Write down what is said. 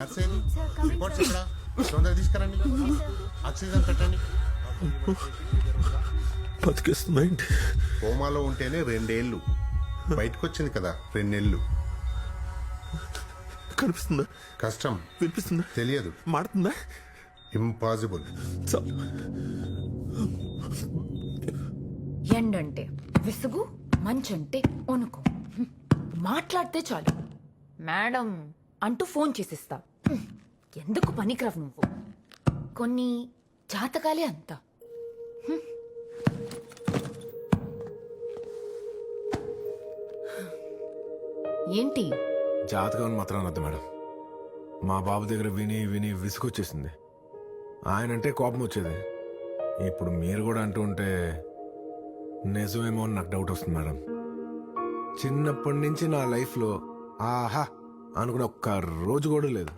Reports ఎక్కడ తొందరగా తీసుకురండి. ఆక్సిజన్ పెట్టండి. బతికేస్తుందండి. కోమాలో ఉంటేనే 2 ఏళ్ళు, బయటకు వచ్చింది కదా 2 నెలలు. కనిపిస్తుందా? కష్టం. వినిపిస్తుందా? తెలియదు. మాడుతుందా? ఇంపాసిబుల్. ఎండంటే విసుగు, మంచంటే వణుకు. మాట్లాడితే చాలు మేడం అంటూ ఫోన్ చేసిస్తా. ఎందుకు పనికిరావు నువ్వు? కొన్ని జాతకాలే అంత. ఏంటి జాతకం మాత్రం అనొద్దు మేడం. మా బాబు దగ్గర విని విని విసుగొచ్చేసింది. ఆయన అంటే కోపం వచ్చేది. ఇప్పుడు మీరు కూడా అంటూ ఉంటే నిజమేమో అని నాకు డౌట్ వస్తుంది మేడం. చిన్నప్పటి నుంచి నా లైఫ్లో ఆహా అనుకున్న ఒక్క రోజు కూడా లేదు.